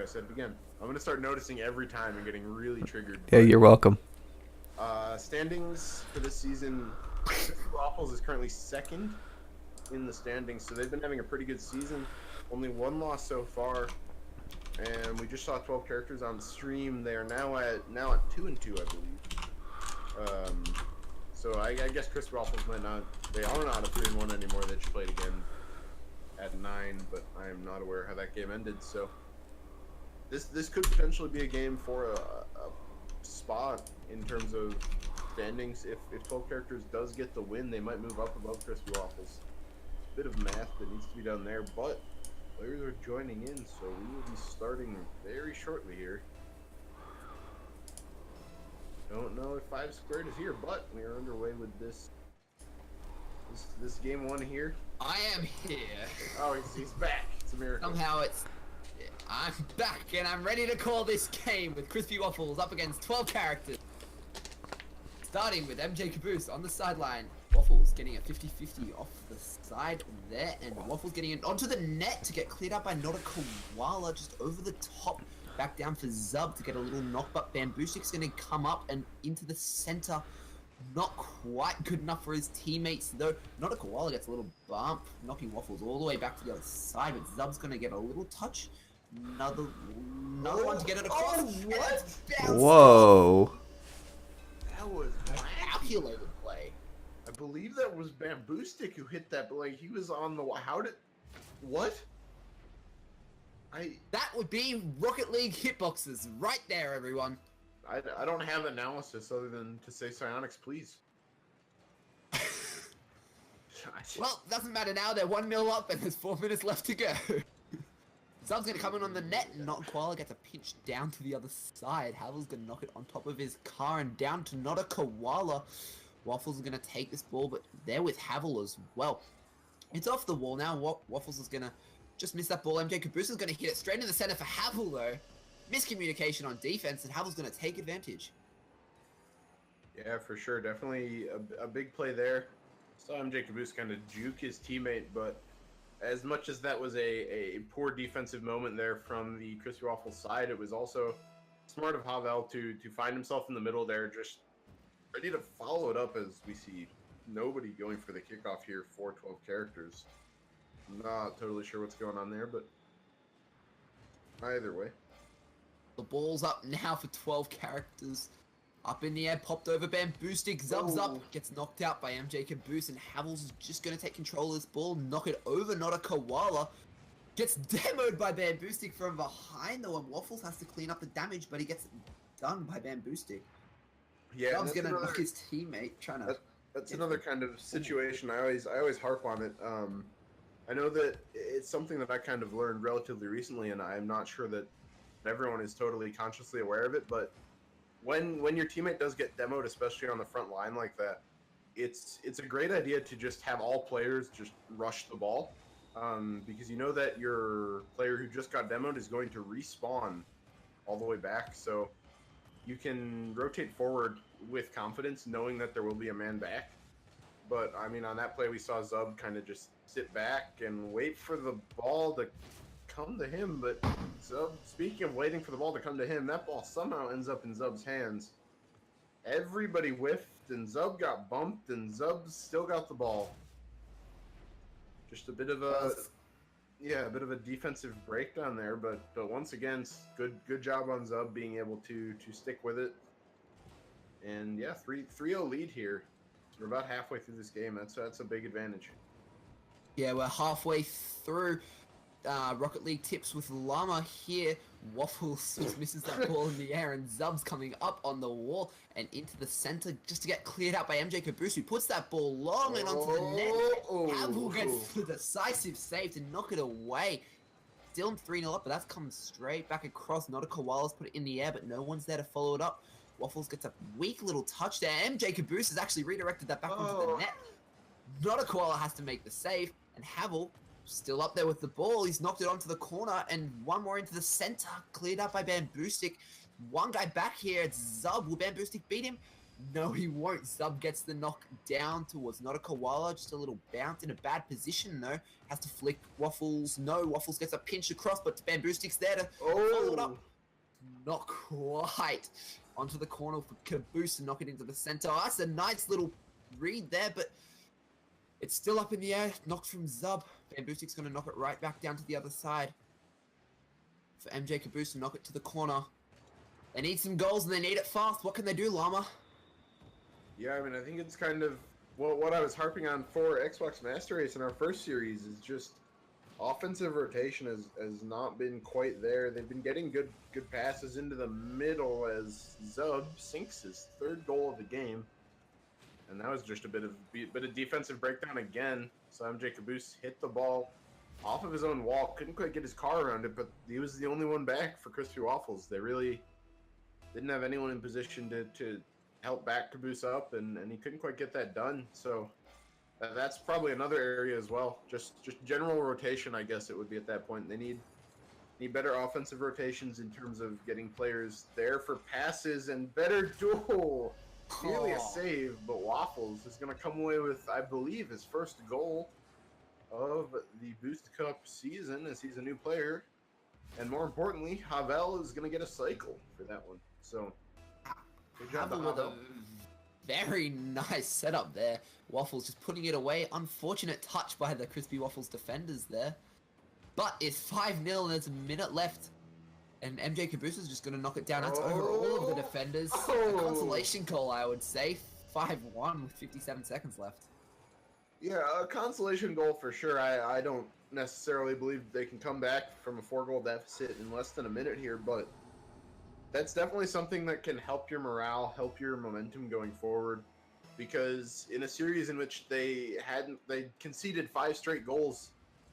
I said it again. I'm gonna start noticing every time and getting really triggered. Yeah, you're welcome. Standings for this season, Waffles is currently second in the standings, so they've been having a pretty good season. Only one loss so far, and we just saw 12 characters on stream. They are now at 2-2, I believe. So I guess KrispyWaffles might not. They are not a 3-1 anymore. They just played again at 9, but I am not aware how that game ended. So this could potentially be a game for a spot in terms of standings. If 12 characters does get the win, they might move up above KrispyWaffles. Bit of math that needs to be done there, but players are joining in, so we will be starting very shortly here. Don't know if 5 squared is here, but we are underway with this game 1 here. I am here. Oh, he's back. It's a miracle. Somehow I'm back and I'm ready to call this game with KrispyWaffles up against 12 characters. Starting with MJ Caboose on the sideline. Waffles getting a 50-50 off the side there, and Waffles getting it onto the net to get cleared out by Not a Koala just over the top. Back down for Zub to get a little knock, but Bamboostic's going to come up and into the center. Not quite good enough for his teammates though. Not a Koala gets a little bump, knocking Waffles all the way back to the other side, but Zub's going to get a little touch. Another one to get it across. Oh, what? Whoa. That was Calculated play. I believe that was Bamboostic who hit that, but like he was on the. How did? What? That would be Rocket League hitboxes right there, everyone. I don't have analysis other than to say Psionics, please. Well, doesn't matter now. They're 1-0 up and there's 4 minutes left to go. Zub's going to come in on the net, and Not a Koala gets a pinch down to the other side. Havel's going to knock it on top of his car and down to Not a Koala. Waffles is going to take this ball, but they're with Havel as well. It's off the wall now. Waffles is going to just miss that ball. MJ Caboose is going to hit it straight in the center for Havel, though. Miscommunication on defense, and Havel's going to take advantage. Yeah, for sure. Definitely a big play there. Saw MJ Caboose kind of juke his teammate, but as much as that was a poor defensive moment there from the KrispyWaffles side, it was also smart of Havel to find himself in the middle there, just ready to follow it up as we see nobody going for the kickoff here for 12 characters. Not totally sure what's going on there, but either way. The ball's up now for 12 characters. Up in the air, popped over Bamboostic, Zubs up, gets knocked out by MJ Caboose, and Havels is just going to take control of this ball, knock it over, Not a Koala. Gets demoed by Bamboostic from behind, though, and Waffles has to clean up the damage, but he gets done by Bamboostic. Yeah, Zub's going to knock his teammate, trying to... That's another kind of situation. I always harp on it. I know that it's something that I kind of learned relatively recently, and I'm not sure that everyone is totally consciously aware of it, but when your teammate does get demoed, especially on the front line like that, it's a great idea to just have all players just rush the ball, because you know that your player who just got demoed is going to respawn all the way back, so you can rotate forward with confidence, knowing that there will be a man back. But I mean, on that play, we saw Zub kind of just sit back and wait for the ball to come to him, but Zub, speaking of waiting for the ball to come to him, that ball somehow ends up in Zub's hands. Everybody whiffed, and Zub got bumped, and Zub still got the ball. Just a bit of a defensive breakdown there, but once again, good job on Zub being able to stick with it. And yeah, 3-0 lead here. We're about halfway through this game. That's a big advantage. Yeah, we're halfway through. Rocket League tips with Llama here. Waffles just misses that ball in the air, and Zub's coming up on the wall and into the center just to get cleared out by MJ Caboose, who puts that ball long and onto the net. Havel gets the decisive save to knock it away. Still 3-0 up, but that's come straight back across. Not a Koala's put it in the air, but no one's there to follow it up. Waffles gets a weak little touch there. MJ Caboose has actually redirected that back onto the net. Not a Koala has to make the save, and Havel still up there with the ball. He's knocked it onto the corner, and one more into the center, cleared out by Bamboostic. One guy back here, it's Zub. Will Bamboostic beat him? No, he won't. Zub gets the knock down towards not a koala, just a little bounce in a bad position though. Has to flick Waffles. No, Waffles gets a pinch across, but Bamboo Stick's there to follow it up. Not quite. Onto the corner for Caboose and knock it into the center. Oh, that's a nice little read there, but it's still up in the air. Knocked from Zub. Bamboo Stick's going to knock it right back down to the other side. For MJ Caboose to knock it to the corner. They need some goals and they need it fast. What can they do, Llama? Yeah, I mean, I think it's kind of what I was harping on for Xbox Master Race in our first series is just offensive rotation has not been quite there. They've been getting good passes into the middle as Zub sinks his third goal of the game, and that was just a bit of defensive breakdown again. So MJ Caboose hit the ball off of his own wall, couldn't quite get his car around it, but he was the only one back for KrispyWaffles. They really didn't have anyone in position to help back Caboose up, and he couldn't quite get that done. So that's probably another area as well. Just general rotation, I guess it would be at that point. They need better offensive rotations in terms of getting players there for passes and better duel. Nearly a save, but Waffles is going to come away with, I believe, his first goal of the Boost Cup season as he's a new player. And more importantly, Havel is going to get a cycle for that one. So, good job to Havel. Very nice setup there. Waffles just putting it away. Unfortunate touch by the KrispyWaffles defenders there. But it's 5-0 and there's a minute left. And MJ Caboose is just going to knock it down. That's over all of the defenders. A consolation goal, I would say. 5-1 with 57 seconds left. Yeah, a consolation goal for sure. I don't necessarily believe they can come back from a 4-goal deficit in less than a minute here, but that's definitely something that can help your morale, help your momentum going forward. Because in a series in which they conceded 5 straight goals,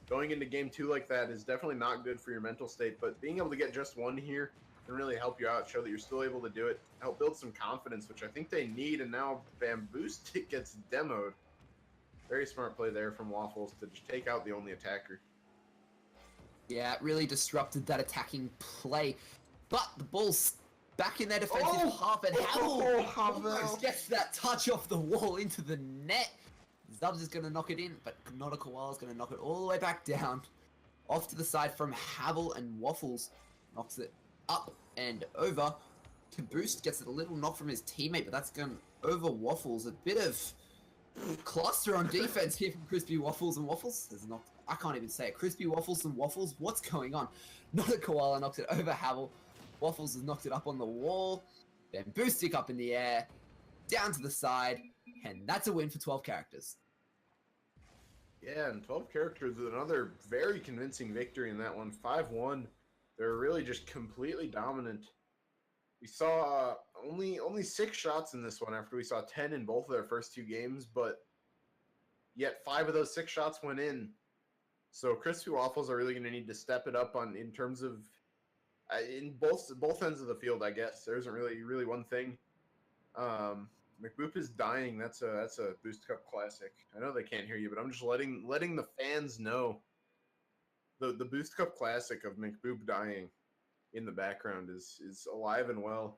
going into game 2 like that is definitely not good for your mental state. But being able to get just one here can really help you out, show that you're still able to do it, help build some confidence, which I think they need. And now Bamboo Stick gets demoed. Very smart play there from Waffles to just take out the only attacker. Yeah, it really disrupted that attacking play. But the ball's back in their defensive half, and Havel gets that touch off the wall into the net. Zubs is going to knock it in, but not a koala's going to knock it all the way back down. Off to the side from Havel, and Waffles knocks it up and over. Caboose gets a little knock from his teammate, but that's going over Waffles. A bit of cluster on defense here from KrispyWaffles, and Waffles has knocked, I can't even say it, KrispyWaffles and Waffles, what's going on? Not a koala knocks it over Havel. Waffles has knocked it up on the wall, Bamboo Stick up in the air, down to the side, and that's a win for 12 characters. Yeah, and 12 characters with another very convincing victory in that one. 5-1. They're really just completely dominant. We saw only 6 shots in this one after we saw 10 in both of their first 2 games, but yet 5 of those 6 shots went in. So KrispyWaffles are really going to need to step it up in terms of in both ends of the field, I guess. There isn't really one thing. McBoop is dying. That's a Boost Cup classic. I know they can't hear you, but I'm just letting the fans know. The Boost Cup classic of McBoop dying in the background is alive and well.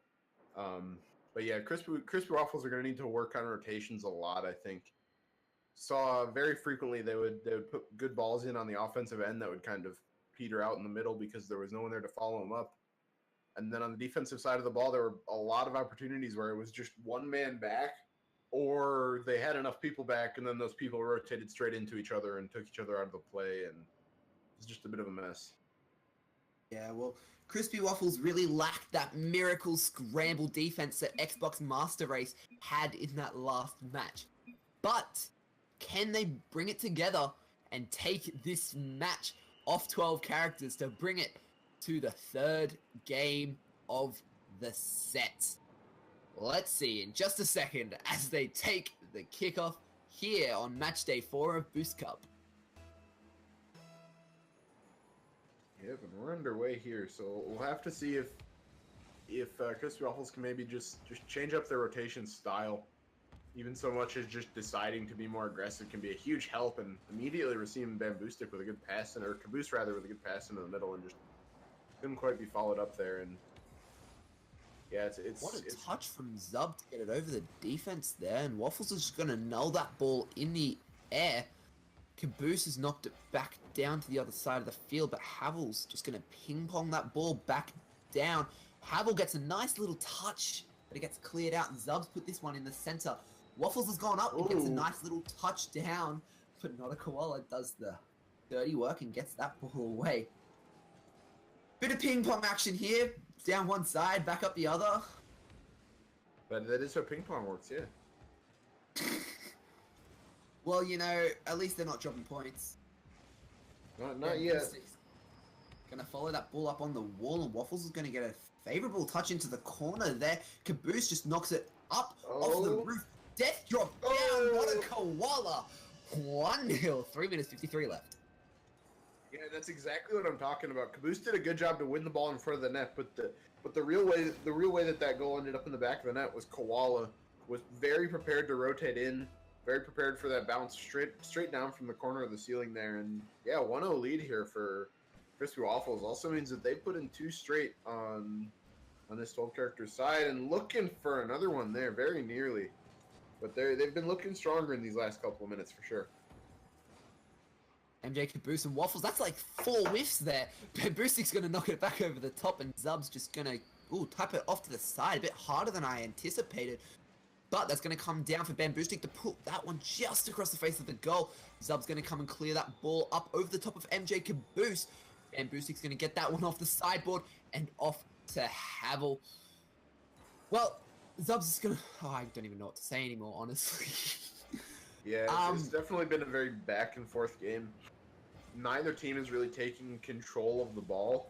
But yeah, KrispyWaffles are going to need to work on rotations a lot, I think. Saw very frequently they would put good balls in on the offensive end that would kind of peter out in the middle because there was no one there to follow them up. And then on the defensive side of the ball, there were a lot of opportunities where it was just one man back, or they had enough people back, and then those people rotated straight into each other and took each other out of the play, and it was just a bit of a mess. Yeah, well, KrispyWaffles really lacked that miracle scramble defense that Xbox Master Race had in that last match. But can they bring it together and take this match off 12 characters to bring it to the 3rd game of the set? Let's see in just a second as they take the kickoff here on match day 4 of Boost Cup. Yep, and we're underway here, so we'll have to see if KrispyWaffles can maybe just change up their rotation style. Even so much as just deciding to be more aggressive can be a huge help, and immediately receiving Bamboo Stick with a good pass, or Caboose rather with a good pass into the middle, and just couldn't quite be followed up there. And Yeah, it's What a touch from Zub to get it over the defense there, and Waffles is just going to null that ball in the air. Caboose has knocked it back down to the other side of the field, but Havel's just going to ping-pong that ball back down. Havel gets a nice little touch, but it gets cleared out, and Zub's put this one in the center. Waffles has gone up and gets a nice little touch down, but not a koala does the dirty work and gets that ball away. Bit of ping-pong action here. Down one side, back up the other. But that is how ping pong works, yeah. Well, you know, at least they're not dropping points. Not yet. Gonna follow that ball up on the wall, and Waffles is gonna get a favorable touch into the corner there. Caboose just knocks it up off the roof. Death drop down, what a koala! 1-0, 3 minutes 53 left. Yeah, that's exactly what I'm talking about. Caboose did a good job to win the ball in front of the net, but the real way that goal ended up in the back of the net was Koala was very prepared to rotate in, very prepared for that bounce straight down from the corner of the ceiling there, and yeah, 1-0 lead here for KrispyWaffles also means that they put in 2 straight on this 12 character side and looking for another one there very nearly, but they've been looking stronger in these last couple of minutes for sure. MJ Caboose and Waffles, that's like 4 whiffs there. Bamboostic's going to knock it back over the top, and Zub's just going to tap it off to the side. A bit harder than I anticipated. But that's going to come down for Bamboostic to put that one just across the face of the goal. Zub's going to come and clear that ball up over the top of MJ Caboose. Bamboostic's going to get that one off the sideboard and off to Havel. Well, Zub's just going to... Oh, I don't even know what to say anymore, honestly. Yeah, it's definitely been a very back and forth game. Neither team is really taking control of the ball,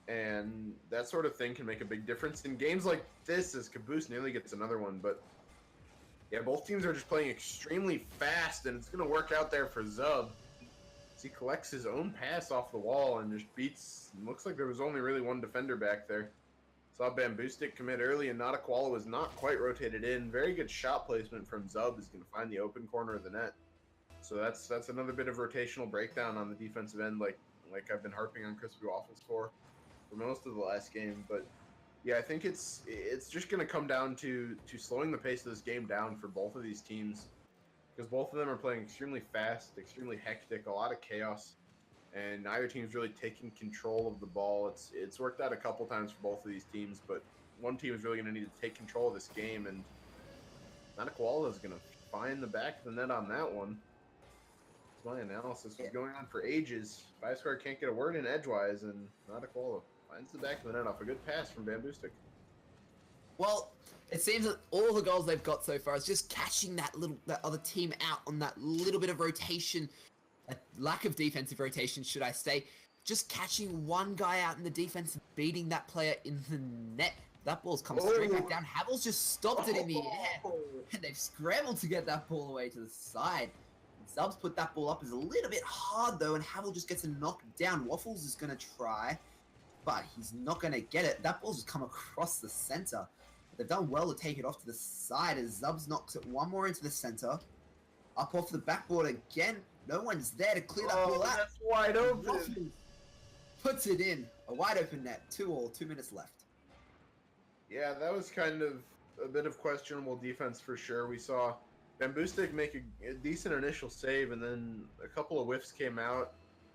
and that sort of thing can make a big difference in games like this as Caboose nearly gets another one. But yeah, both teams are just playing extremely fast, and it's going to work out there for Zub as he collects his own pass off the wall and just beats. Looks like there was only really one defender back there. Saw Bamboostic commit early, and Not a Koala was not quite rotated in. Very good shot placement from Zub. Is going to find the open corner of the net. So that's another bit of rotational breakdown on the defensive end, like I've been harping on KrispyWaffles for most of the last game. But yeah, I think it's just going to come down to slowing the pace of this game down for both of these teams, because both of them are playing extremely fast, extremely hectic, a lot of chaos, and neither team's really taking control of the ball. It's worked out a couple times for both of these teams, but one team is really going to need to take control of this game, and Not a Koala is going to find the back of the net on that one. My analysis was going on for ages. 5 Square can't get a word in edgewise, and Not a Koala finds the back of the net off a good pass from Bamboostic. Well, it seems that all the goals they've got so far is just catching that other team out on that little bit of rotation, a lack of defensive rotation, should I say. Just catching one guy out in the defense and beating that player in the net. That ball's come straight back down. Havel's just stopped it in the air, and they've scrambled to get that ball away to the side. Zub's put that ball up is a little bit hard though, and Havel just gets a knock down. Waffles is going to try, but he's not going to get it. That ball's just come across the center. They've done well to take it off to the side as Zubs knocks it one more into the center. Up off the backboard again. No one's there to clear that ball out. That's wide open. Waffles puts it in. A wide open net. 2-2 minutes left. Yeah, that was kind of a bit of questionable defense for sure. We saw Bamboostic make a decent initial save, and then a couple of whiffs came out.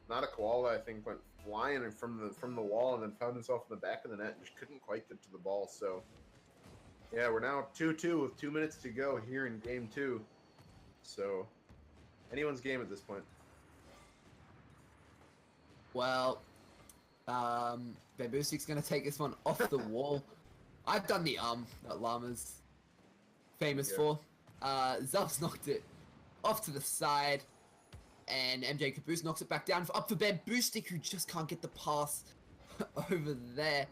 Not a Koala, I think, went flying from the wall and then found himself in the back of the net and just couldn't quite get to the ball. So, yeah, we're now 2-2 with 2 minutes to go here in Game 2. So, anyone's game at this point. Well, Bamboostic's going to take this one off the wall. I've done the that Llama's famous for. Zub's knocked it off to the side, and MJ Caboose knocks it back down up for Bamboostic, who just can't get the pass over there.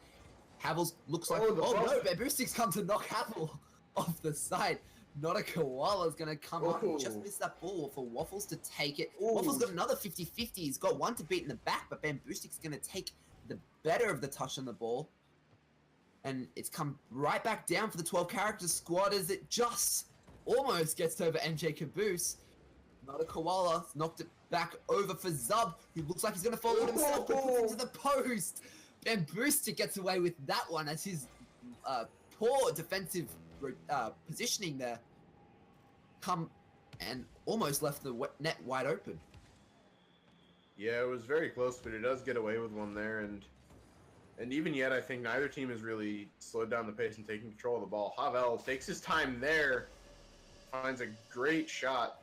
Havel's looks like, oh no, Bamboostic's come to knock Havel off the side. Not a Koala's gonna come up and just miss that ball for Waffles to take it. Waffles got another 50-50. He's got one to beat in the back, but Bamboostic's gonna take the better of the touch on the ball. And it's come right back down for the 12 character squad as it just almost gets over MJ Caboose. Not a Koala. Knocked it back over for Zub, who looks like he's going to follow it himself, but puts it into the post. Bamboostic gets away with that one as his poor defensive positioning there come and almost left the net wide open. Yeah, it was very close, but he does get away with one there, and even yet, I think neither team has really slowed down the pace and taken control of the ball. Havel takes his time there, finds a great shot,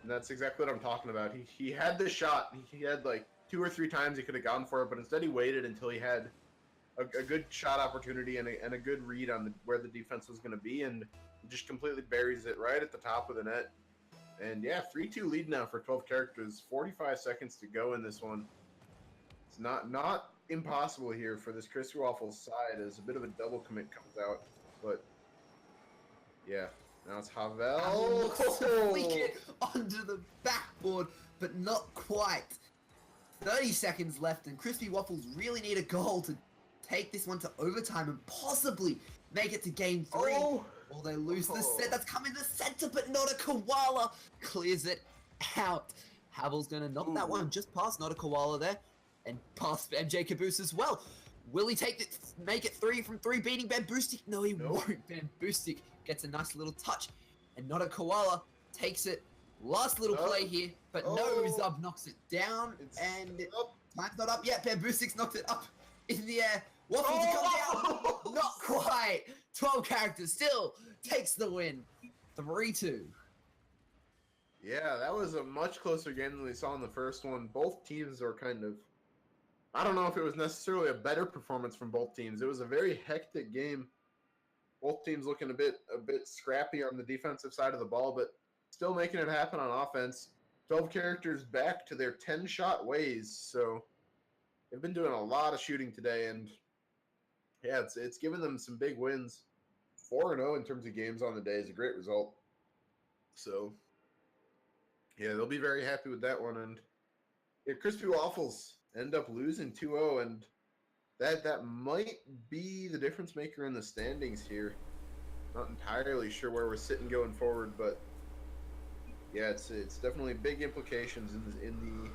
and that's exactly what I'm talking about. He had the shot. He had like 2 or 3 times he could have gone for it, but instead he waited until he had a good shot opportunity and a good read on where the defense was going to be, and just completely buries it right at the top of the net. And yeah, 3-2 lead now for 12 characters. 45 seconds to go in this one. It's not impossible here for this KrispyWaffles side as a bit of a double commit comes out. But yeah, now it's Havel. Looks to flick it onto the backboard, but not quite. 30 seconds left, and KrispyWaffles really need a goal to take this one to overtime and possibly make it to game 3. Oh. Or they lose the set. That's coming the center, but not a koala. Clears it out. Havel's gonna knock that one just past not a koala there, and past MJ Caboose as well. Will he take it, make it 3 from 3, beating Bambustic? No, he won't. Bambustic gets a nice little touch, and not a koala takes it. Last little play here, but no, Zub knocks it down, and time's not up yet. Bambustic's knocked it up in the air. Waffle to come down. Not quite. 12 characters still takes the win. 3-2. Yeah, that was a much closer game than we saw in the first one. Both teams are kind of... I don't know if it was necessarily a better performance from both teams. It was a very hectic game. Both teams looking a bit scrappy on the defensive side of the ball, but still making it happen on offense. 12 characters back to their 10-shot ways, so they've been doing a lot of shooting today, and yeah, it's given them some big wins. 4-0 in terms of games on the day is a great result. So, yeah, they'll be very happy with that one. And yeah, KrispyWaffles end up losing 2-0, and that might be the difference maker in the standings here. Not entirely sure where we're sitting going forward, but yeah, it's definitely big implications in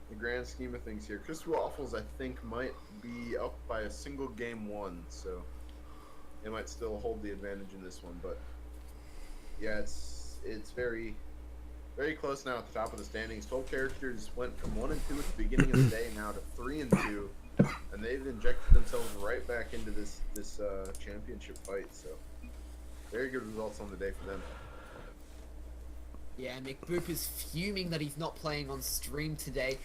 the grand scheme of things here. KrispyWaffles, I think, might be up by a single game 1, so they might still hold the advantage in this one. But yeah, it's very, very close now at the top of the standings. 12 characters went from 1-2 at the beginning of the day now to 3-2, and they've injected themselves right back into this championship fight. So very good results on the day for them. Yeah, McBoop is fuming that he's not playing on stream today.